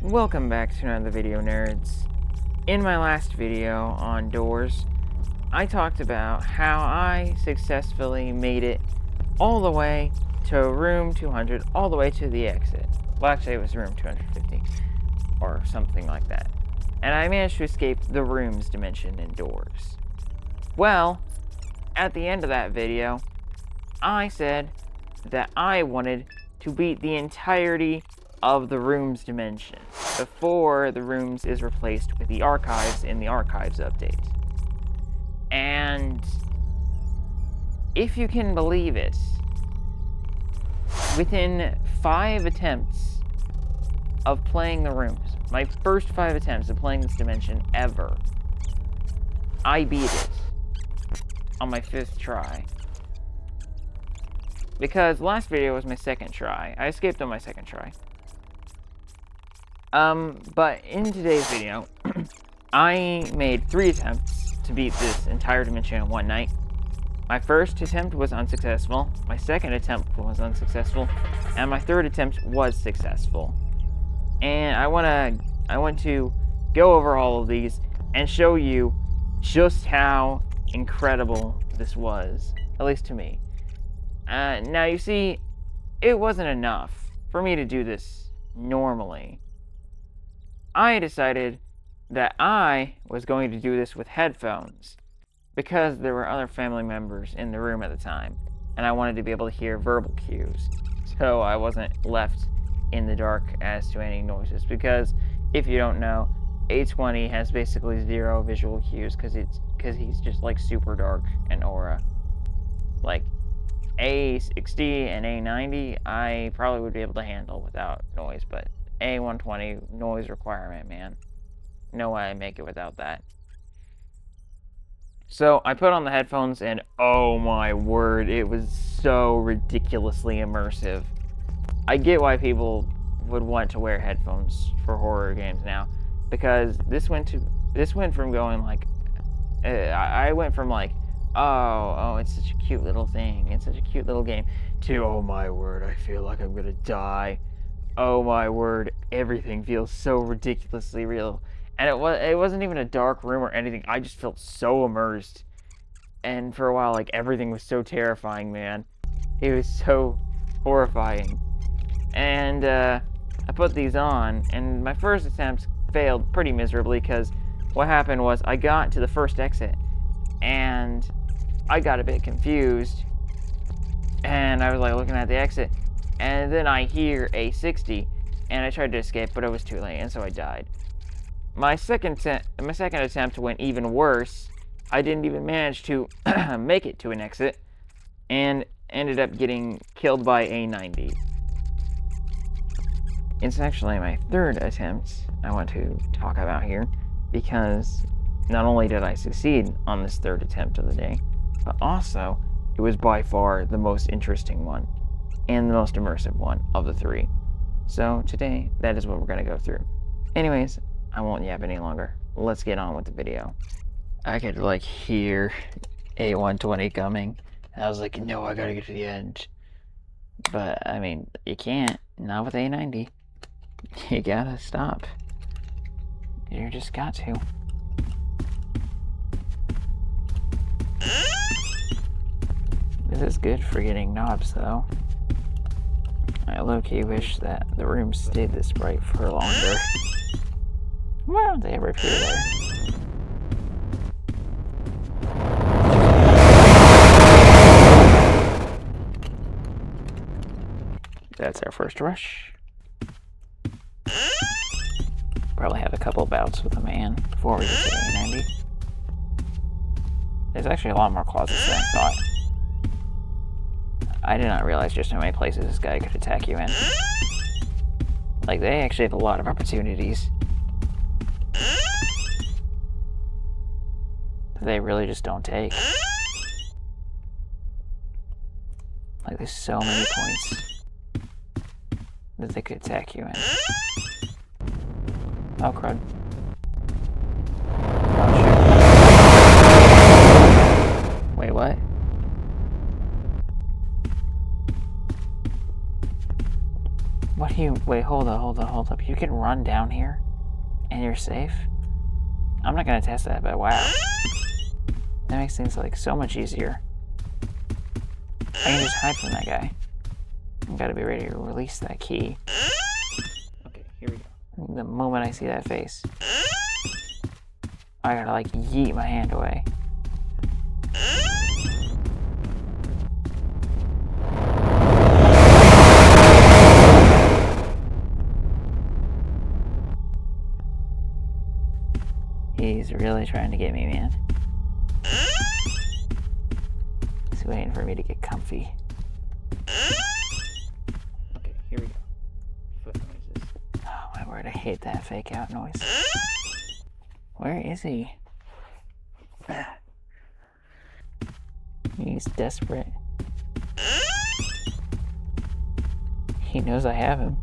Welcome back to another video, nerds. In my last video on doors, I talked about how I successfully made it all the way to room 200, all the way to the exit. Well, actually, it was room 250, or something like that. And I managed to escape the rooms dimension in doors. Well, at the end of that video, I said that I wanted to beat the entirety of the rooms dimension before the rooms is replaced with the archives in the archives update. And if you can believe it, within 5 attempts of playing the rooms, my first 5 attempts of playing this dimension ever, I beat it on my 5th try. Because the last video was my 2nd try. I escaped on my 2nd try. But in today's video, I made 3 attempts to beat this entire dimension in one night. My first attempt was unsuccessful, my second attempt was unsuccessful, and my third attempt was successful. And I want to go over all of these and show you just how incredible this was, at least to me. Now you see, it wasn't enough for me to do this normally. I decided that I was going to do this with headphones because there were other family members in the room at the time, and I wanted to be able to hear verbal cues, so I wasn't left in the dark as to any noises. Because if you don't know, A20 has basically 0 visual cues because he's just like super dark and aura. Like A60 and A90, I probably would be able to handle without noise, but A120 noise requirement, man. No way I make it without that. So I put on the headphones and oh my word, it was so ridiculously immersive. I get why people would want to wear headphones for horror games now, because this went from going like I went from like oh it's such a cute little thing, it's such a cute little game, to oh my word, I feel like I'm gonna die. Oh my word, everything feels so ridiculously real. And it wasn't even a dark room or anything. I just felt so immersed. And for a while, like, everything was so terrifying, man. It was so horrifying. And I put these on, and my first attempt failed pretty miserably, because what happened was I got to the first exit, and I got a bit confused. And I was like looking at the exit, and then I hear A60, and I tried to escape, but it was too late, and so I died. My second attempt went even worse. I didn't even manage to make it to an exit, and ended up getting killed by A90. It's actually my third attempt I want to talk about here, because not only did I succeed on this third attempt of the day, but also it was by far the most interesting one, and the most immersive one of the 3. So today, that is what we're going to go through. Anyways, I won't yap any longer. Let's get on with the video. I could like hear A120 coming. I was like, no, I gotta get to the end. But, I mean, you can't. Not with A90. You gotta stop. You just got to. This is good for getting knobs, though. I low-key wish that the room stayed this bright for longer. Why don't they ever appear there? That's our first rush. Probably have a couple bouts with a man before we get to A90. There's actually a lot more closets than I thought. I did not realize just how many places this guy could attack you in. Like, they actually have a lot of opportunities. They really just don't take. Like, there's so many points that they could attack you in. Oh, crud. Oh, shit. Wait, what? What do you... Wait, hold up. You can run down here and you're safe? I'm not gonna test that, but wow. That makes things like so much easier. I can just hide from that guy. I've gotta be ready to release that key. Okay, here we go. The moment I see that face, I gotta like yeet my hand away. He's really trying to get me, man. He's waiting for me to get comfy. Okay, here we go. Foot noises. Oh my word, I hate that fake out noise. Where is he? He's desperate. He knows I have him.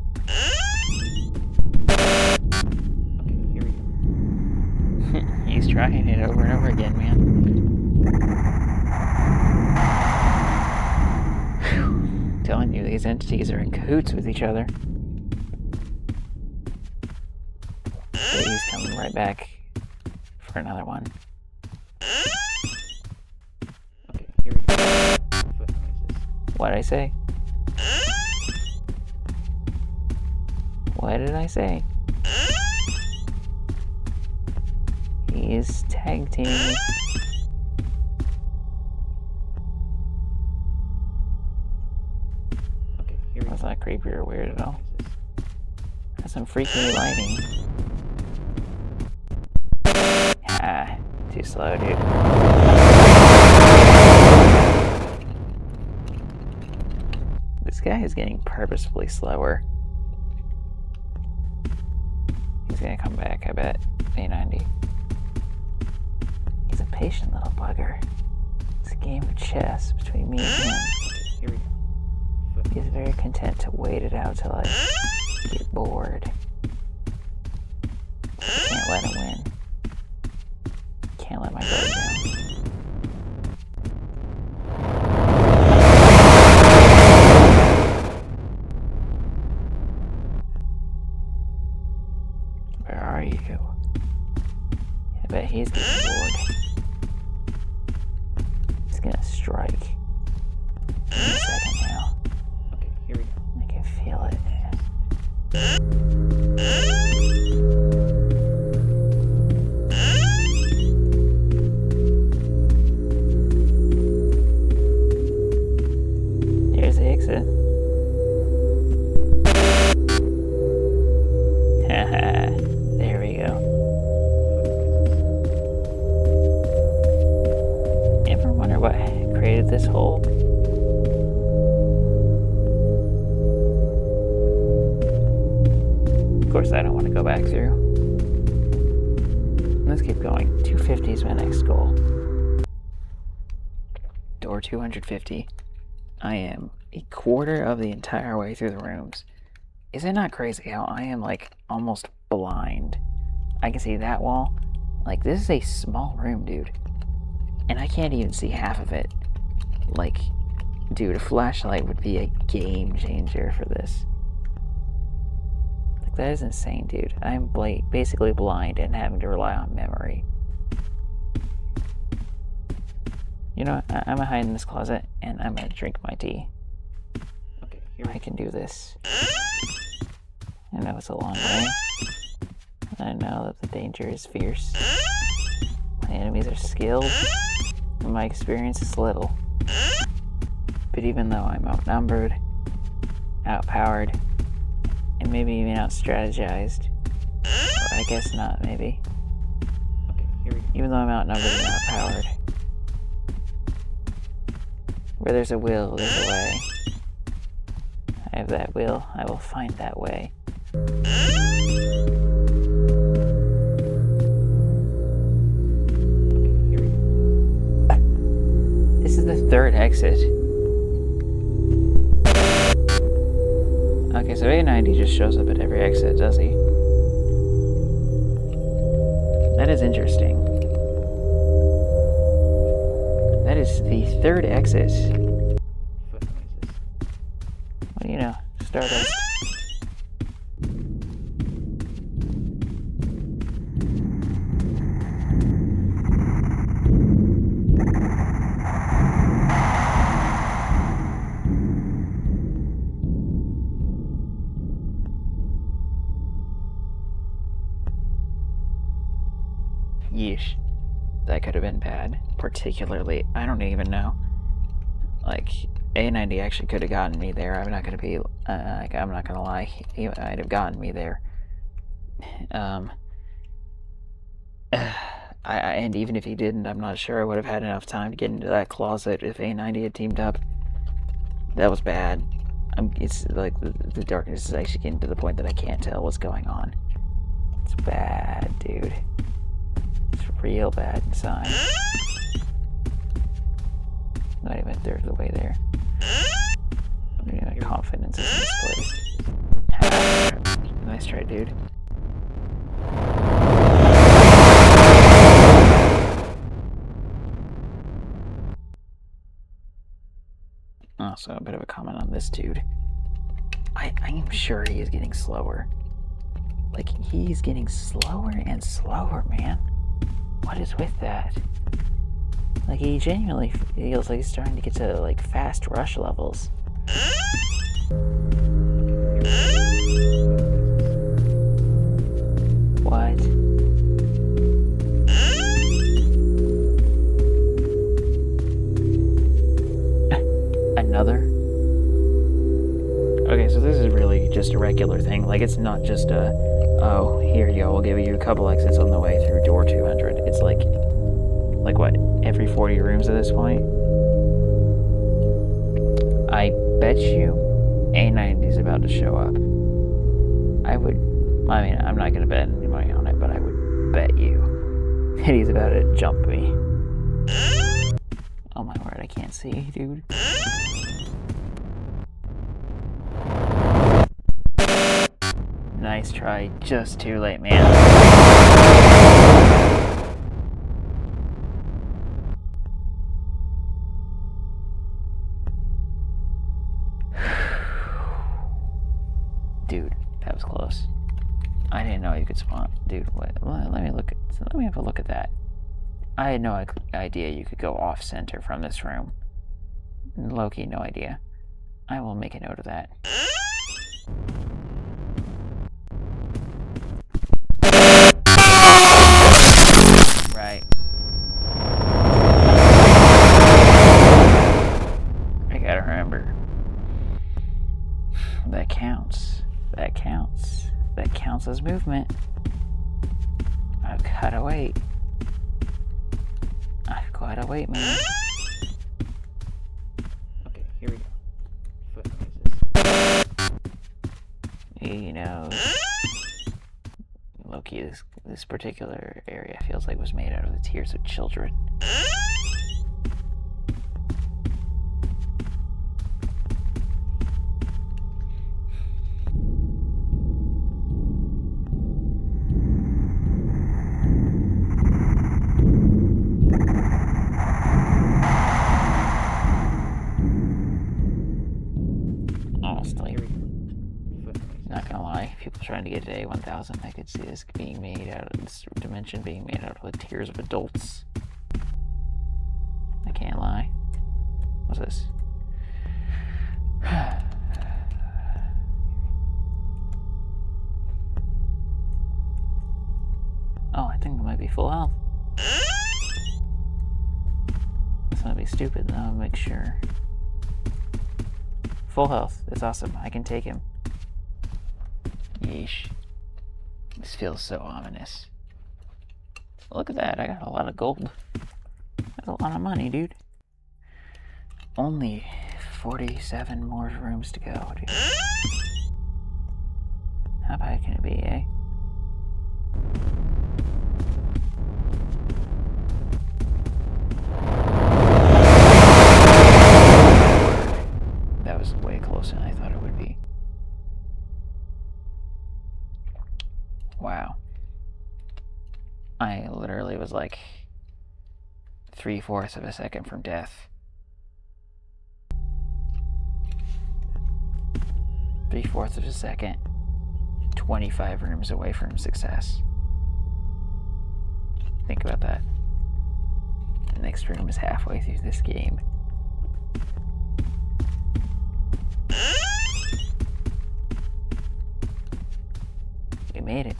He's trying it over and over again, man. Whew. Telling you, these entities are in cahoots with each other. But he's coming right back for another one. Okay, here we go. Foot noises. What'd I say? What did I say? He is tag teaming me. Okay, here that's not creepy or weird at all. That's some freaky lighting. Ah, too slow, dude. This guy is getting purposefully slower. He's gonna come back, I bet. A90. He's a patient little bugger. It's a game of chess between me and him. Here we go. He's very content to wait it out till I get bored. I can't let him win. Can't let my guard down. Where are you? I bet he's getting bored. He's gonna strike. Any second now. Okay, here we go. I can feel it. Here's the exit. Haha, there we go. Ever wonder what created this hole? Of course, I don't want to go back through. Let's keep going. 250 is my next goal. Door 250. I am a quarter of the entire way through the rooms. Is it not crazy how I am like almost blind? I can see that wall. Like, this is a small room, dude. And I can't even see half of it. Like, dude, a flashlight would be a game changer for this. Like, that is insane, dude. I'm basically blind and having to rely on memory. You know what? I'm gonna hide in this closet and I'm gonna drink my tea. Okay, here I can do this. I know it's a long way. I know that the danger is fierce. My enemies are skilled, and my experience is little. But even though I'm outnumbered, outpowered, and maybe even out-strategized, or I guess not, maybe. Okay, here we go. Even though I'm outnumbered and outpowered, where there's a will, there's a way. I have that will, I will find that way. This is the third exit. Okay, so A90 just shows up at every exit, does he? That is interesting. That is the third exit. What do you know? Stardust. Yeesh. That could have been bad. Particularly, I don't even know. Like, A90 actually could have gotten me there. I'm not gonna be, I'm not gonna lie. He might have gotten me there. And even if he didn't, I'm not sure I would have had enough time to get into that closet if A90 had teamed up. That was bad. It's like the darkness is actually getting to the point that I can't tell what's going on. It's bad, dude. It's real bad inside. Not even a third of the way there. My confidence is misplaced. Nice try, dude. Also, a bit of a comment on this dude. I am sure he is getting slower. Like, he's getting slower and slower, man. What is with that? Like, he genuinely feels like he's starting to get to, like, fast rush levels. What? Another? Okay, so this is really just a regular thing. Like, it's not just a, oh, here you go, we'll give you a couple exits on the way through door 200. It's like what, every 40 rooms at this point? I bet you A90 is about to show up. I'm not gonna bet any money on it, but I would bet you that he's about to jump me. Oh my word, I can't see, dude. Nice try, just too late, man. Dude, that was close. I didn't know you could spawn. Dude, wait, let me have a look at that. I had no idea you could go off center from this room. Low-key, no idea. I will make a note of that. Right. I gotta remember. That counts. That counts. That counts as movement. I've gotta wait. I've gotta wait, man. Okay, here we go. Foot noises. You know, Loki, this particular area feels like it was made out of the tears of children. Not gonna lie, people trying to get to A1000, I could see this dimension being made out of the tears of adults. I can't lie. What's this? Oh, I think it might be full health. That's gonna be stupid, though. I'll make sure. Full health. That's awesome. I can take him. Yeesh. This feels so ominous. Look at that. I got a lot of gold. That's a lot of money, dude. Only 47 more rooms to go, dude. How bad can it be, eh? That was way closer than I thought it would be. Wow. I literally was like 3/4 of a second from death. 3/4 of a second. 25 rooms away from success. Think about that. The next room is halfway through this game. We made it.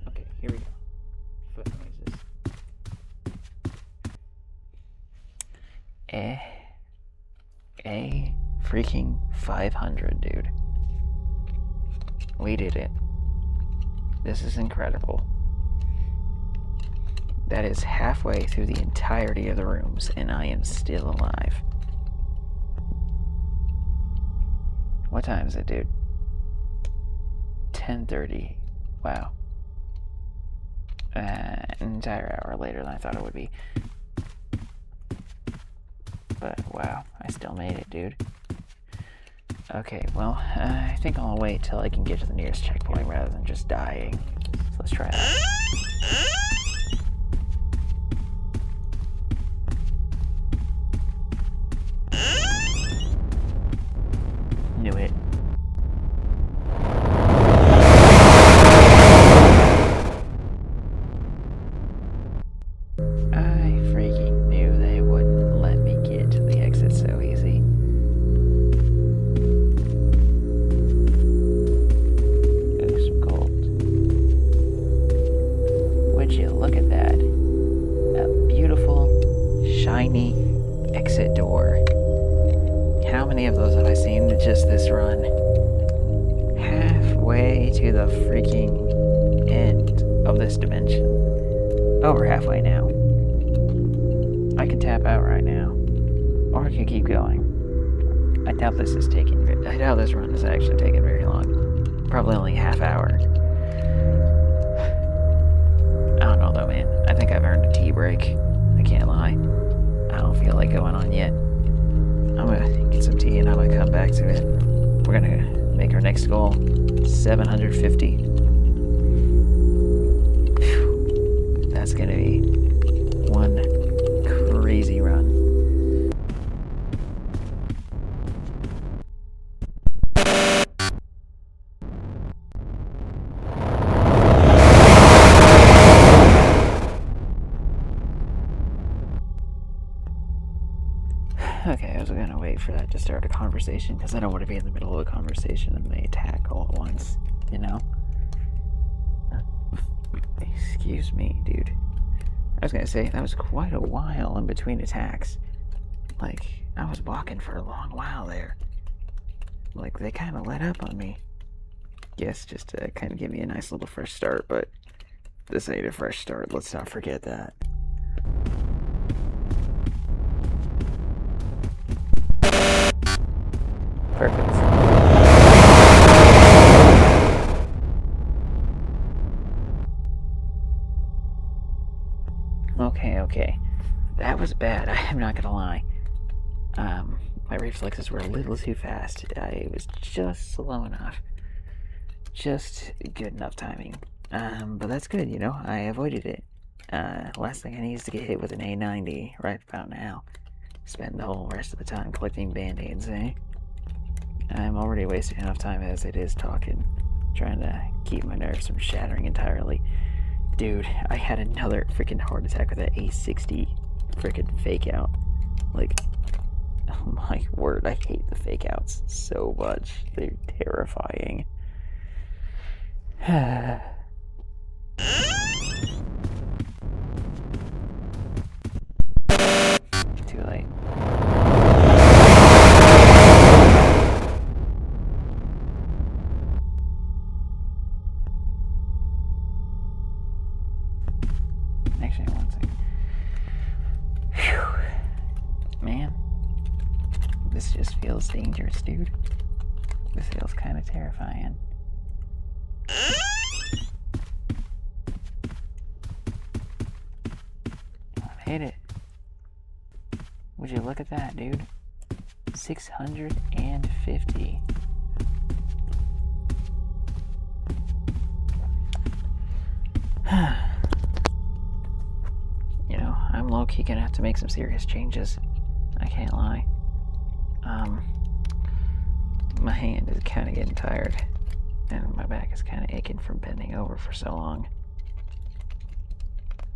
Okay, here we go. freaking 500, dude. We did it. This is incredible. That is halfway through the entirety of the rooms, and I am still alive. What time is it, dude? 10:30. Wow. An entire hour later than I thought it would be. But wow, I still made it, dude. Okay, well, I think I'll wait till I can get to the nearest checkpoint rather than just dying. So let's try that. Knew it. I freaking knew they wouldn't let me get to the exit so easy. Ooh, some gold. Would you look at that? A beautiful, shiny exit door. How many of those have I seen in just this run? Halfway to the freaking end of this dimension. Over halfway now. I can tap out right now, or I can keep going. I doubt this is taking. I doubt this run is actually taking very long. Probably only a half hour. I don't know though, man. I think I've earned a tea break. I can't lie. I don't feel like going on yet. I'm gonna get some tea and I'm gonna come back to it. We're gonna make our next goal 750. Whew. That's gonna be one crazy run. Okay, I was gonna wait for that to start a conversation because I don't want to be in the middle of a conversation and they attack all at once, you know? Excuse me, dude. I was gonna say, that was quite a while in between attacks. Like, I was walking for a long while there. Like, they kind of let up on me. Yes, just to kind of give me a nice little fresh start, but this ain't a fresh start. Let's not forget that. Perfect. Okay. That was bad, I'm not gonna lie. My reflexes were a little too fast. I was just slow enough. Just good enough timing. But that's good, you know, I avoided it. Last thing I need is to get hit with an A90 right about now. Spend the whole rest of the time collecting band-aids, eh? I'm already wasting enough time as it is talking, trying to keep my nerves from shattering entirely. Dude, I had another freaking heart attack with that A60 freaking fake out. Like, oh my word, I hate the fake outs so much. They're terrifying. Too late. Actually, one second. Phew. Man, this just feels dangerous, dude. This feels kind of terrifying. Hit it. Would you look at that, dude? 650. You know, I'm low-key gonna have to make some serious changes. I can't lie. My hand is kind of getting tired, and my back is kind of aching from bending over for so long.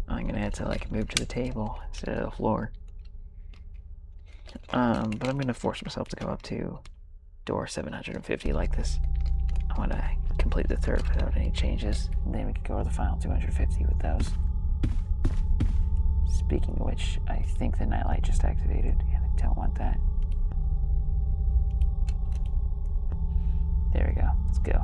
I'm gonna have to like move to the table instead of the floor. But I'm gonna force myself to go up to door 750 like this. I want to complete the third without any changes, and then we can go to the final 250 with those. Speaking of which, I think the nightlight just activated, and I don't want that. There we go. Let's go.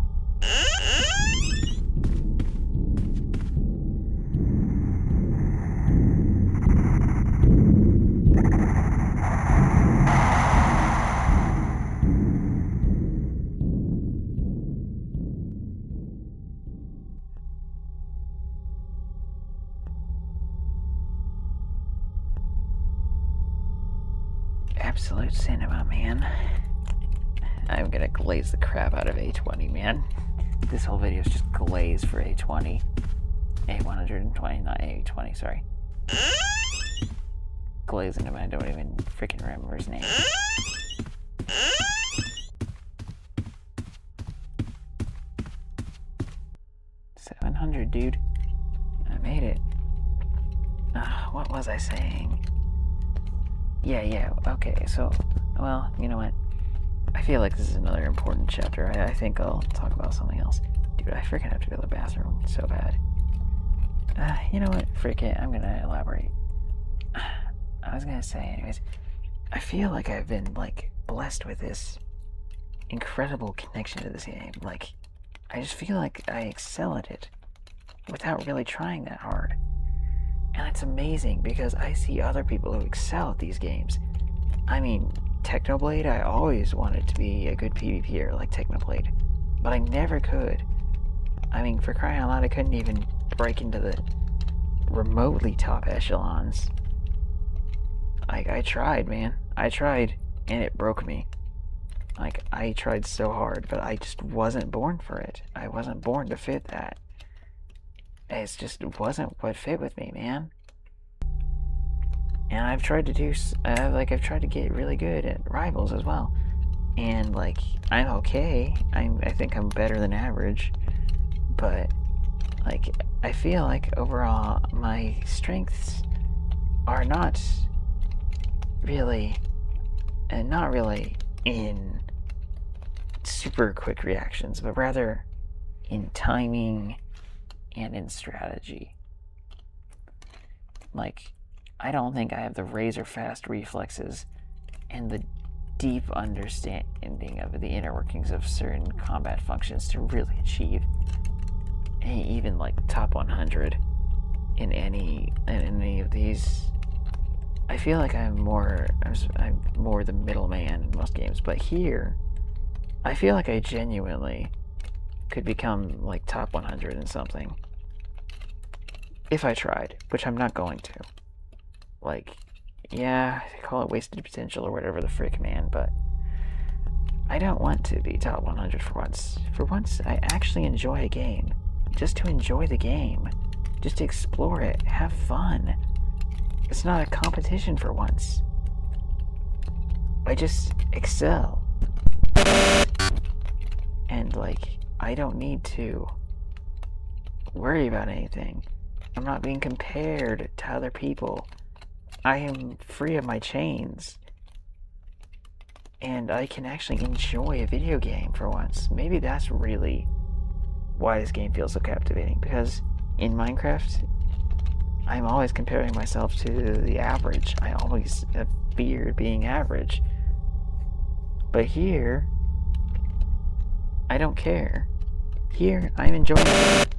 Absolute cinema, man. I'm gonna glaze the crap out of A20, man. This whole video is just glazed for A20. A120, not A20, sorry. Glazing him, I don't even freaking remember his name. $700, dude. I made it. What was I saying? Yeah, okay, so, well, you know what? I feel like this is another important chapter. I think I'll talk about something else. Dude, I freaking have to go to the bathroom so bad. You know what? Frick it, I'm gonna elaborate. I was gonna say, anyways, I feel like I've been, like, blessed with this incredible connection to this game. Like, I just feel like I excel at it without really trying that hard. And it's amazing because I see other people who excel at these games. I mean, Technoblade, I always wanted to be a good PvPer like Technoblade, but I never could. I mean, for crying out loud, I couldn't even break into the remotely top echelons. Like, I tried, man. I tried, and it broke me. Like, I tried so hard, but I just wasn't born for it. I wasn't born to fit that. It just wasn't what fit with me, man. And I've tried to do, I've tried to get really good at Rivals as well. And, like, I'm okay. I think I'm better than average. But, like, I feel like overall my strengths are not really in super quick reactions, but rather in timing and in strategy. Like, I don't think I have the razor fast reflexes and the deep understanding of the inner workings of certain combat functions to really achieve even like top 100 in any of these. I feel like I'm more the middleman in most games, but here I feel like I genuinely could become like top 100 in something if I tried, which I'm not going to. Like, yeah, call it wasted potential or whatever the frick, man, but I don't want to be top 100 for once. For once, I actually enjoy a game. Just to enjoy the game. Just to explore it. Have fun. It's not a competition for once. I just excel. And, like, I don't need to worry about anything. I'm not being compared to other people. I am free of my chains. And I can actually enjoy a video game for once. Maybe that's really why this game feels so captivating. Because in Minecraft, I'm always comparing myself to the average. I always have feared being average. But here, I don't care. Here, I'm enjoying it.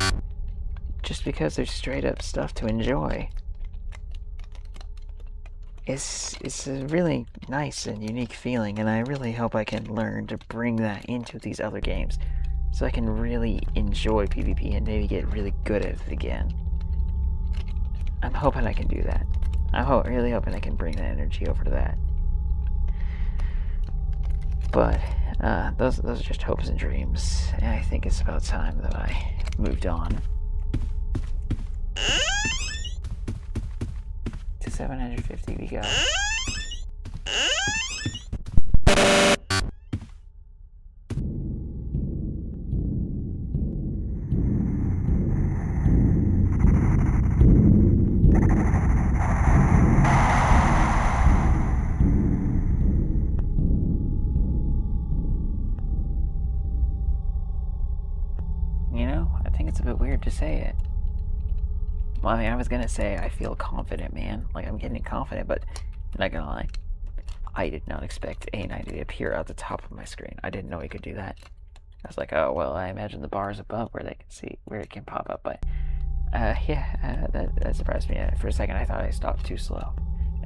Just because there's straight up stuff to enjoy. It's a really nice and unique feeling, and I really hope I can learn to bring that into these other games so I can really enjoy PvP and maybe get really good at it again. I'm hoping I can do that. I'm really hoping I can bring that energy over to that. But those are just hopes and dreams, and I think it's about time that I moved on. To 750 we go. You know, I think it's a bit weird to say it. Well, I mean, I was gonna say I feel confident, man. Like, I'm getting confident, but I'm not gonna lie. I did not expect A90 to appear at the top of my screen. I didn't know he could do that. I was like, oh, well, I imagine the bar is above where they can see, where it can pop up. But, that surprised me. For a second, I thought I stopped too slow.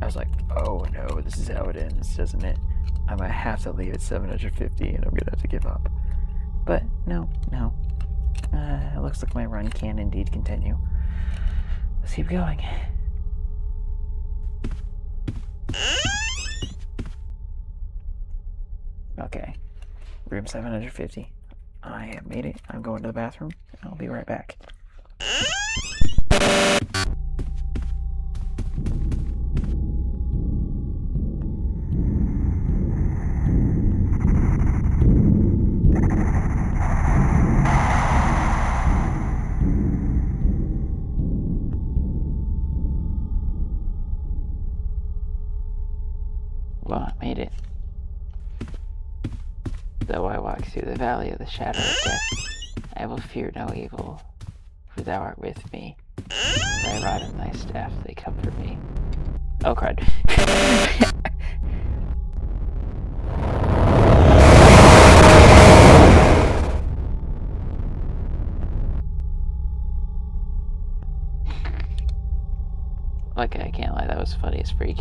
I was like, oh no, this is how it ends, doesn't it? I might have to leave at 750 and I'm gonna have to give up. But, no. It looks like my run can indeed continue. Let's keep going. Okay, room 750. I have made it. I'm going to the bathroom. I'll be right back. Well, I made it. Though I walk through the valley of the shadow of death, I will fear no evil, for thou art with me. Thy rod and thy staff, they comfort me. Oh, crud. Okay, I can't lie, that was funny as freak.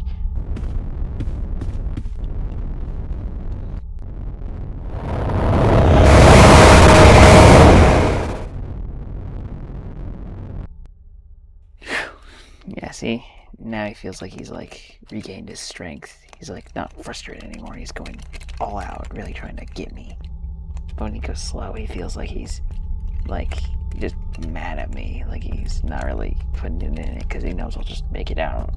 Yeah, see? Now he feels like he's, like, regained his strength. He's, like, not frustrated anymore. He's going all out, really trying to get me. But when he goes slow, he feels like he's, like, just mad at me. Like, he's not really putting it in it because he knows I'll just make it out.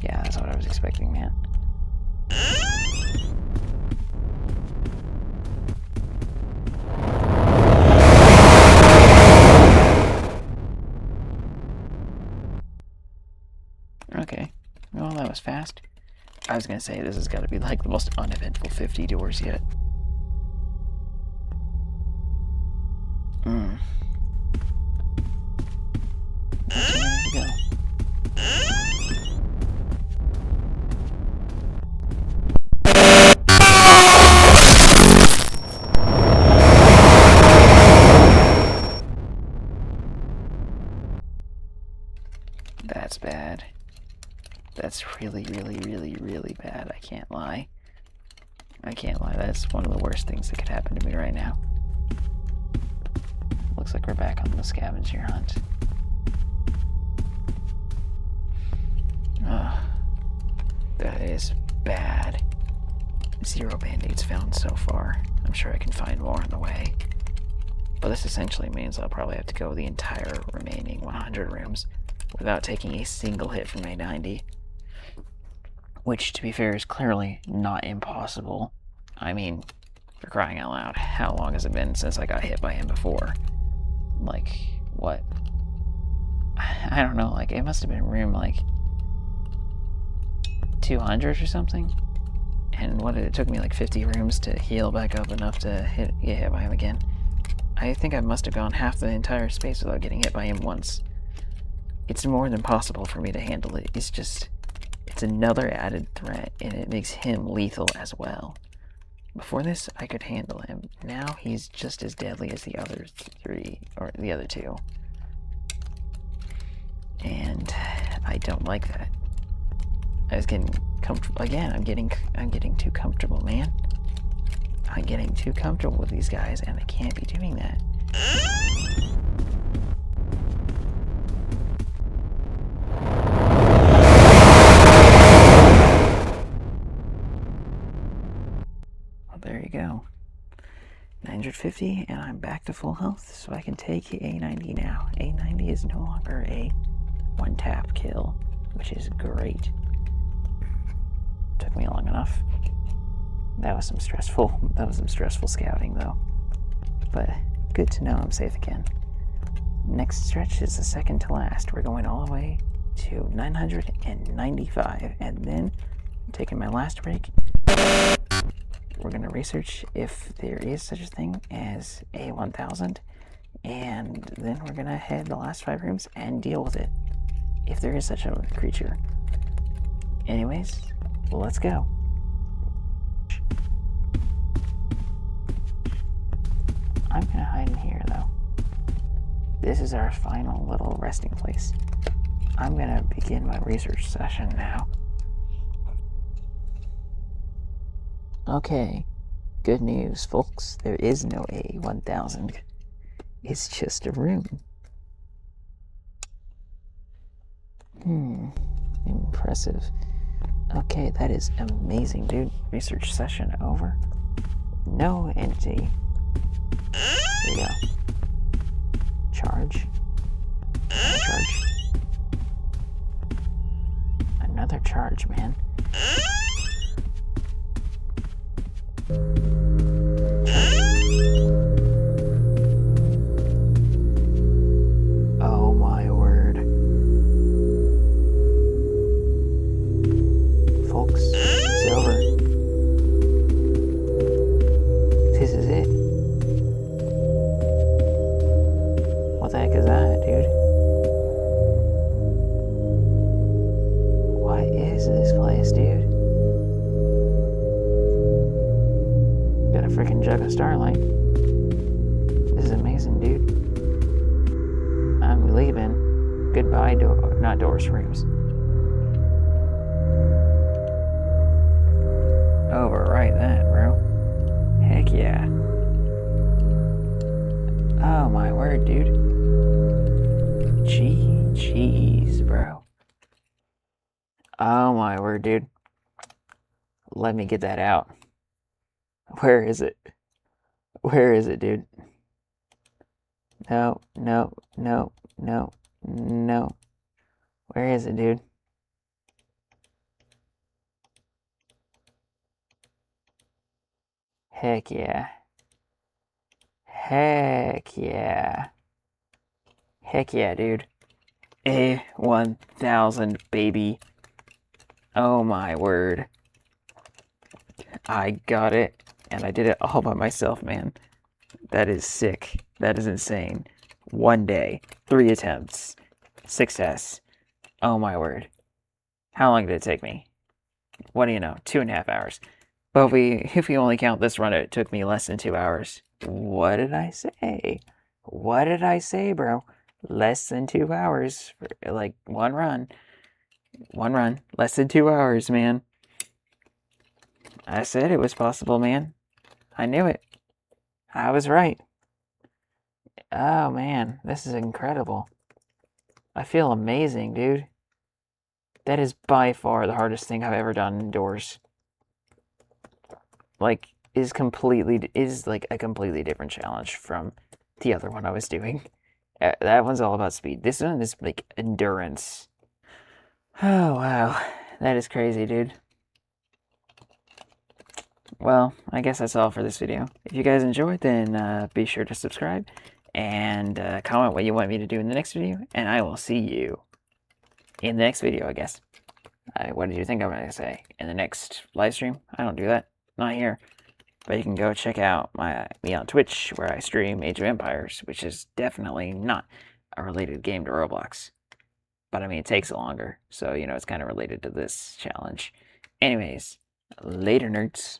Yeah, that's what I was expecting, man. Okay, well, that was fast. I was gonna say this has got to be like the most uneventful 50 doors yet. That's where I need to go. That's bad. That's really, really, really, really bad. I can't lie. That's one of the worst things that could happen to me right now. Looks like we're back on the scavenger hunt. That is bad. 0 band-aids found so far. I'm sure I can find more on the way. But this essentially means I'll probably have to go the entire remaining 100 rooms without taking a single hit from A90. Which, to be fair, is clearly not impossible. I mean, for crying out loud, how long has it been since I got hit by him before? Like, what? I don't know, like, it must have been room, like, 200 or something? And what, it took me like 50 rooms to heal back up enough to get hit by him again. I think I must have gone half the entire space without getting hit by him once. It's more than possible for me to handle it. It's just, it's another added threat, and it makes him lethal as well. Before this, I could handle him. Now he's just as deadly as the other three, or the other two. And I don't like that. I was getting comfortable again. I'm getting too comfortable, man. I'm getting too comfortable with these guys, and I can't be doing that. Well, there you go. 950, and I'm back to full health, so I can take A90 now. A90 is no longer a one-tap kill, which is great. Took me long enough. That was some stressful scouting, though. But good to know I'm safe again. Next stretch is the second to last. We're going all the way to 995, and then I'm taking my last break. We're going to research if there is such a thing as a 1000, and then we're going to head the last 5 rooms and deal with it, if there is such a creature. Anyways, let's go. I'm gonna hide in here, though. This is our final little resting place. I'm gonna begin my research session now. Okay, good news, folks. There is no A1000. It's just a room. Impressive. Okay, that is amazing, dude. Research session over. No entity. Here we go. Charge. Another charge. Another charge, man. Oh my word. Folks, it's over. This is it. What the heck is that, dude? What is this place, dude? Got a freaking jug of Starlight. This is amazing, dude. I'm leaving. Goodbye, not doors, rooms. Overwrite that, bro. Heck yeah. Oh my word, dude. Jeez, bro. Oh my word, dude. Let me get that out. Where is it? Where is it, dude? No. Where is it, dude? Heck yeah. Heck yeah. Heck yeah, dude. A1000, baby. Oh my word. I got it, and I did it all by myself, man. That is sick. That is insane. 1 day, 3 attempts, success. Oh my word. How long did it take me? What do you know? 2.5 hours. But if we only count this run, it took me less than 2 hours. What did I say? What did I say, bro? Less than 2 hours for like one run. One run. Less than 2 hours, man. I said it was possible, man. I knew it. I was right. Oh man, this is incredible. I feel amazing, dude. That is by far the hardest thing I've ever done indoors. Like, is like a completely different challenge from the other one I was doing. That one's all about speed. This one is like endurance. Oh wow, that is crazy, dude. Well, I guess that's all for this video. If you guys enjoyed, then be sure to subscribe and comment what you want me to do in the next video, and I will see you in the next video, I guess. What did you think I'm going to say? In the next live stream? I don't do that. Not here. But you can go check out me on Twitch, where I stream Age of Empires, which is definitely not a related game to Roblox. But I mean, it takes longer, so, you know, it's kind of related to this challenge. Anyways, later, nerds.